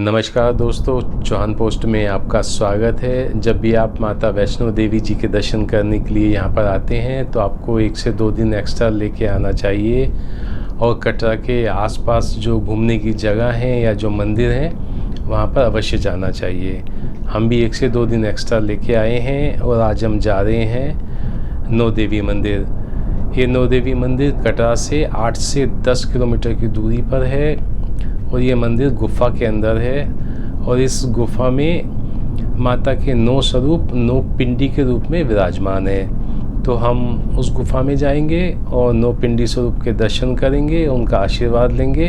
नमस्कार दोस्तों, चौहान पोस्ट में आपका स्वागत है। जब भी आप माता वैष्णो देवी जी के दर्शन करने के लिए यहाँ पर आते हैं तो आपको 1 से 2 दिन एक्स्ट्रा लेके आना चाहिए और कटरा के आसपास जो घूमने की जगह हैं या जो मंदिर हैं वहाँ पर अवश्य जाना चाहिए। हम भी 1 से 2 दिन एक्स्ट्रा लेके आए हैं और आज हम जा रहे हैं नौ देवी मंदिर। ये नौ देवी मंदिर कटरा से 8 से 10 किलोमीटर की दूरी पर है और ये मंदिर गुफा के अंदर है और इस गुफा में माता के 9 स्वरूप 9 पिंडी के रूप में विराजमान है। तो हम उस गुफा में जाएंगे और 9 पिंडी स्वरूप के दर्शन करेंगे, उनका आशीर्वाद लेंगे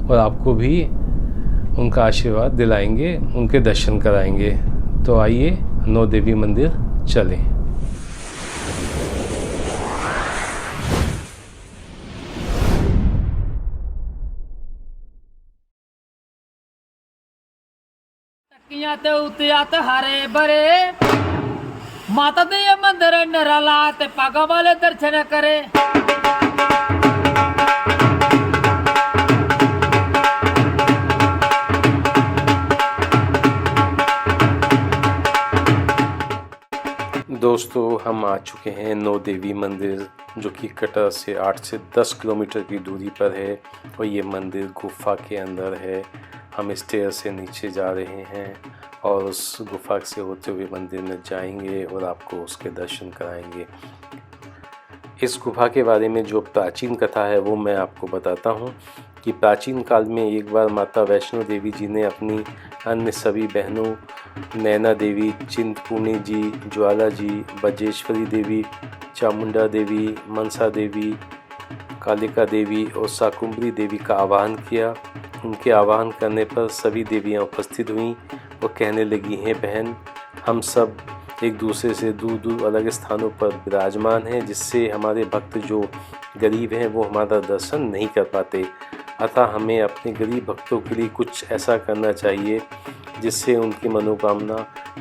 और आपको भी उनका आशीर्वाद दिलाएंगे, उनके दर्शन कराएंगे। तो आइए नौ देवी मंदिर चलें। ते उतियात हरे भरे माता दे ये मंदिर नरला ते पागा वाले दर्शन करे। दोस्तों, हम आ चुके हैं नौ देवी मंदिर जो कि कटरा से 8 से 10 किलोमीटर की दूरी पर है और ये मंदिर गुफा के अंदर है। हम स्टेयर से नीचे जा रहे हैं और उस गुफा से होते हुए मंदिर में जाएंगे और आपको उसके दर्शन कराएंगे। इस गुफा के बारे में जो प्राचीन कथा है वो मैं आपको बताता हूँ कि प्राचीन काल में एक बार माता वैष्णो देवी जी ने अपनी अन्य सभी बहनों नैना देवी, चिंतपूर्णी जी, ज्वाला जी, बजेश्वरी देवी, चामुंडा देवी, मनसा देवी, कालिका देवी और शाकुंभरी देवी का आवाहन किया। उनके आवाहन करने पर सभी देवियां उपस्थित हुईं और कहने लगी हैं, बहन, हम सब एक दूसरे से दूर दूर अलग स्थानों पर विराजमान हैं, जिससे हमारे भक्त जो गरीब हैं वो हमारा दर्शन नहीं कर पाते। अतः हमें अपने गरीब भक्तों के लिए कुछ ऐसा करना चाहिए जिससे उनकी मनोकामना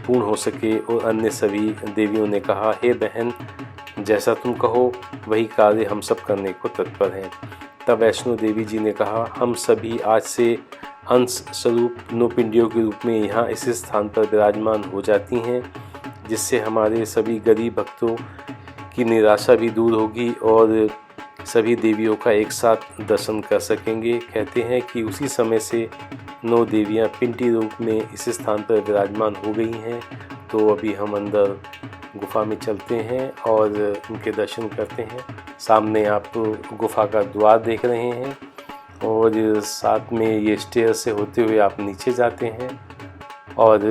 पूर्ण हो सके। और अन्य सभी देवियों ने कहा, हे बहन, जैसा तुम कहो वही कार्य हम सब करने को तत्पर हैं। तब वैष्णो देवी जी ने कहा, हम सभी आज से अंश स्वरूप 9 पिंडियों के रूप में यहाँ इस स्थान पर विराजमान हो जाती हैं, जिससे हमारे सभी गरीब भक्तों की निराशा भी दूर होगी और सभी देवियों का एक साथ दर्शन कर सकेंगे। कहते हैं कि उसी समय से 9 देवियाँ पिंडी रूप में इस स्थान पर विराजमान हो गई हैं। तो अभी हम अंदर गुफा में चलते हैं और उनके दर्शन करते हैं। सामने आप गुफा का द्वार देख रहे हैं और साथ में ये स्टेयर से होते हुए आप नीचे जाते हैं और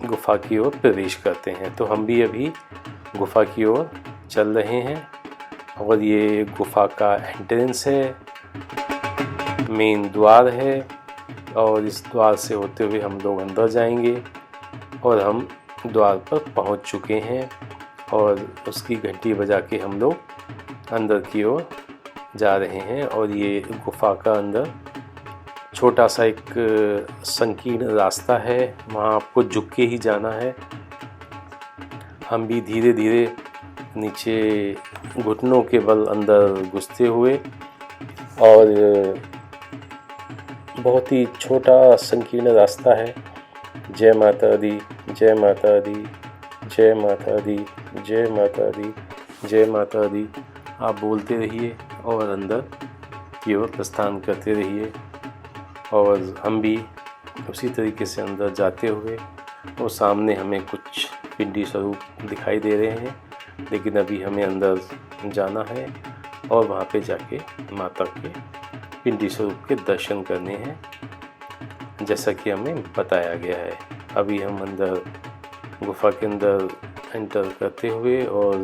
गुफा की ओर प्रवेश करते हैं। तो हम भी अभी गुफा की ओर चल रहे हैं और ये गुफा का एंट्रेंस है, मेन द्वार है और इस द्वार से होते हुए हम लोग अंदर जाएंगे और हम द्वार पर पहुंच चुके हैं और उसकी घंटी बजा के हम लोग अंदर की ओर जा रहे हैं। और ये गुफा का अंदर छोटा सा एक संकीर्ण रास्ता है, वहाँ आपको झुक के ही जाना है। हम भी धीरे धीरे नीचे घुटनों के बल अंदर घुसते हुए और बहुत ही छोटा संकीर्ण रास्ता है। जय माता दी, जय माता दी, जय माता दी, जय माता दी, जय माता दी आप बोलते रहिए और अंदर की ओर प्रस्थान करते रहिए। और हम भी उसी तरीके से अंदर जाते हुए और सामने हमें कुछ पिंडी स्वरूप दिखाई दे रहे हैं, लेकिन अभी हमें अंदर जाना है और वहाँ पे जाके माता के पिंडी स्वरूप के दर्शन करने हैं, जैसा कि हमें बताया गया है। अभी हम अंदर गुफा के अंदर एंटर करते हुए और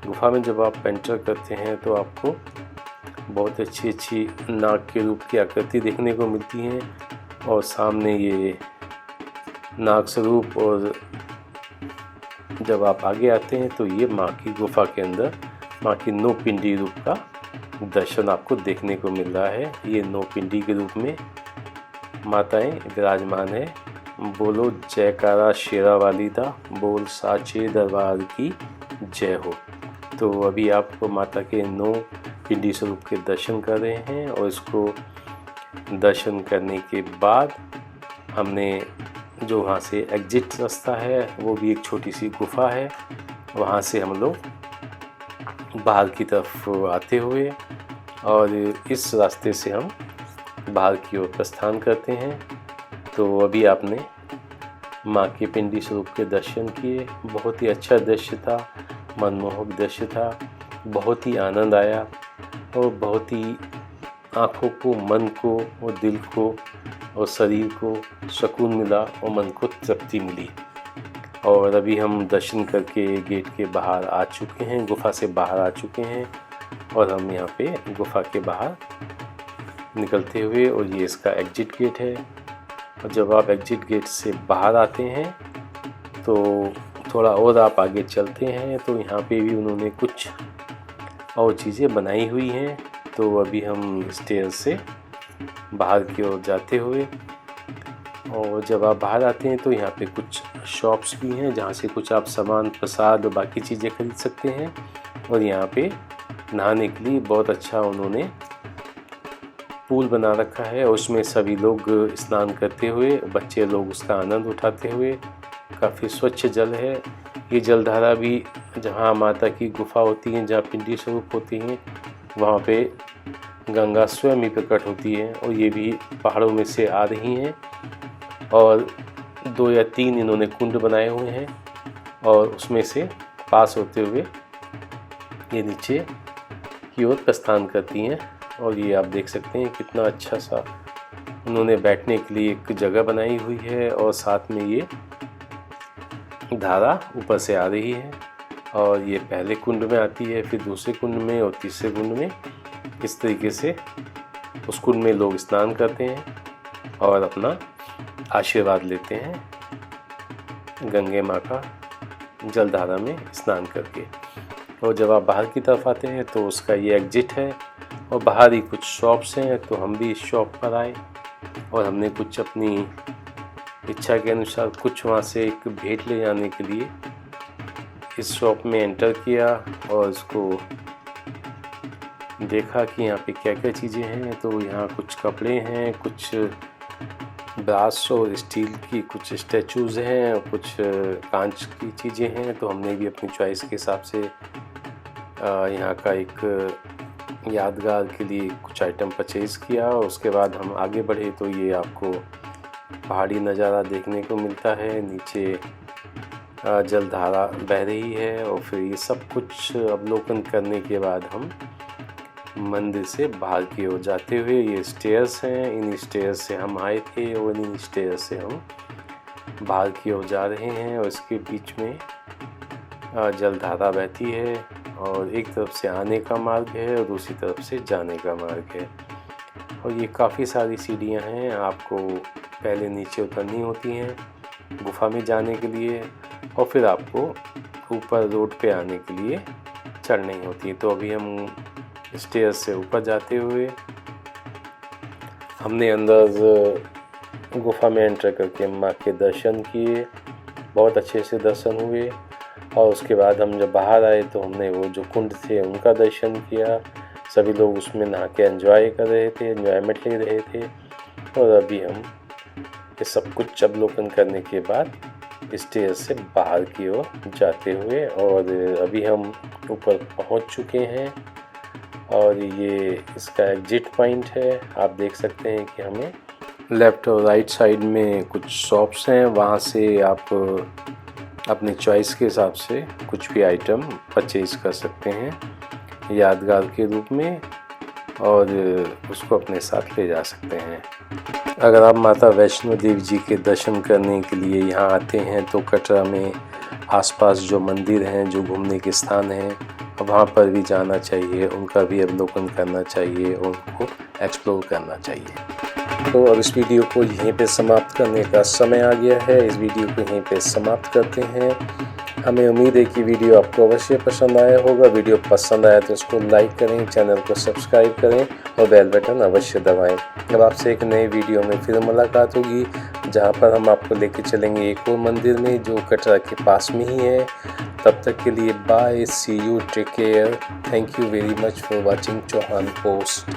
गुफा में जब आप एंटर करते हैं तो आपको बहुत अच्छी अच्छी नाग के रूप की आकृति देखने को मिलती है और सामने ये नाग स्वरूप। और जब आप आगे आते हैं तो ये माँ की गुफा के अंदर माँ की 9 पिंडी रूप का दर्शन आपको देखने को मिल रहा है। ये 9 पिंडी के रूप में माताएं विराजमान है। बोलो जयकारा शेरा वाली दा, बोल साचे दरबार की जय हो। तो अभी आप माता के 9 पिंडी स्वरूप के दर्शन कर रहे हैं और इसको दर्शन करने के बाद हमने जो वहाँ से एग्जिट रास्ता है वो भी एक छोटी सी गुफा है, वहाँ से हम लोग बाहर की तरफ आते हुए और इस रास्ते से हम बाहर की ओर प्रस्थान करते हैं। तो अभी आपने माँ के पिंडी स्वरूप के दर्शन किए, बहुत ही अच्छा दृश्य था, मनमोहक दृश्य था, बहुत ही आनंद आया और बहुत ही आँखों को, मन को और दिल को और शरीर को सुकून मिला और मन को तृप्ति मिली। और अभी हम दर्शन करके गेट के बाहर आ चुके हैं, गुफा से बाहर आ चुके हैं और हम यहाँ पे गुफा के बाहर निकलते हुए, और ये इसका एग्जिट गेट है। और जब आप एग्जिट गेट से बाहर आते हैं तो थोड़ा और आप आगे चलते हैं तो यहाँ पे भी उन्होंने कुछ और चीज़ें बनाई हुई हैं। तो अभी हम स्टेयर से बाहर की ओर जाते हुए, और जब आप बाहर आते हैं तो यहाँ पे कुछ शॉप्स भी हैं जहाँ से कुछ आप सामान, प्रसाद और बाकी चीज़ें खरीद सकते हैं। और यहाँ पे नहाने के लिए बहुत अच्छा उन्होंने पूल बना रखा है, उसमें सभी लोग स्नान करते हुए, बच्चे लोग उसका आनंद उठाते हुए, काफ़ी स्वच्छ जल है। ये जलधारा भी जहाँ माता की गुफा होती है, जहाँ पिंडी स्वरूप होती हैं, वहाँ पे गंगा स्वयं ही प्रकट होती है और ये भी पहाड़ों में से आ रही हैं। और 2 या 3 इन्होंने कुंड बनाए हुए हैं और उसमें से पास होते हुए ये नीचे की ओर प्रस्थान करती हैं। और ये आप देख सकते हैं कितना अच्छा सा उन्होंने बैठने के लिए एक जगह बनाई हुई है, और साथ में ये धारा ऊपर से आ रही है और ये पहले कुंड में आती है, फिर दूसरे कुंड में और तीसरे कुंड में। इस तरीके से उस कुंड में लोग स्नान करते हैं और अपना आशीर्वाद लेते हैं गंगे माँ का जलधारा में स्नान करके। और जब आप बाहर की तरफ आते हैं तो उसका ये एग्जिट है और बाहर ही कुछ शॉप्स हैं। तो हम भी इस शॉप पर आए और हमने कुछ अपनी इच्छा के अनुसार कुछ वहाँ से एक भेंट ले जाने के लिए इस शॉप में एंटर किया और उसको देखा कि यहाँ पे क्या क्या चीज़ें हैं। तो यहाँ कुछ कपड़े हैं, कुछ ब्रास और स्टील की कुछ स्टैचूज़ हैं और कुछ कांच की चीज़ें हैं। तो हमने भी अपनी चॉइस के हिसाब से यहाँ का एक यादगार के लिए कुछ आइटम परचेज़ किया। और उसके बाद हम आगे बढ़े तो ये आपको पहाड़ी नज़ारा देखने को मिलता है, नीचे जलधारा बह रही है। और फिर ये सब कुछ अवलोकन करने के बाद हम मंदिर से बाहर की ओर जाते हुए, ये स्टेयर्स हैं, इन स्टेयर्स से हम आए थे और इन स्टेयर्स से हम बाहर की ओर जा रहे हैं। और इसके बीच में जलधारा बहती है और एक तरफ से आने का मार्ग है और दूसरी तरफ से जाने का मार्ग है। और ये काफ़ी सारी सीढ़ियाँ हैं, आपको पहले नीचे उतरनी होती हैं गुफा में जाने के लिए और फिर आपको ऊपर रोड पे आने के लिए चढ़नी होती है। तो अभी हम स्टेयर से ऊपर जाते हुए हमने अंदर गुफा में एंटर करके माँ के दर्शन किए, बहुत अच्छे से दर्शन हुए। और उसके बाद हम जब बाहर आए तो हमने वो जो कुंड थे उनका दर्शन किया। सभी लोग उसमें नहा के एंजॉय कर रहे थे, एंजॉयमेंट ले रहे थे। और अभी हम ये सब कुछ अवलोकन करने के बाद स्टेज से बाहर की ओर जाते हुए, और अभी हम ऊपर पहुंच चुके हैं और ये इसका एग्जिट पॉइंट है। आप देख सकते हैं कि हमें लेफ़्ट और राइट साइड में कुछ शॉप्स हैं, वहाँ से आप अपनी चॉइस के हिसाब से कुछ भी आइटम परचेज़ कर सकते हैं यादगार के रूप में और उसको अपने साथ ले जा सकते हैं। अगर आप माता वैष्णो देवी जी के दर्शन करने के लिए यहाँ आते हैं तो कटरा में आसपास जो मंदिर हैं, जो घूमने के स्थान हैं, वहाँ पर भी जाना चाहिए, उनका भी अवलोकन करना चाहिए और उनको एक्सप्लोर करना चाहिए। तो अब इस वीडियो को यहीं पे समाप्त करने का समय आ गया है। इस वीडियो को यहीं पे समाप्त करते हैं। हमें उम्मीद है कि वीडियो आपको अवश्य पसंद आया होगा। वीडियो पसंद आया तो इसको लाइक करें, चैनल को सब्सक्राइब करें और बेल बटन अवश्य दबाएं। अब आपसे एक नए वीडियो में फिर मुलाकात होगी, जहां पर हम आपको लेके चलेंगे एक और मंदिर में जो कटरा के पास में ही है। तब तक के लिए bye, see you, take care, thank you very much for watching Chauhan post.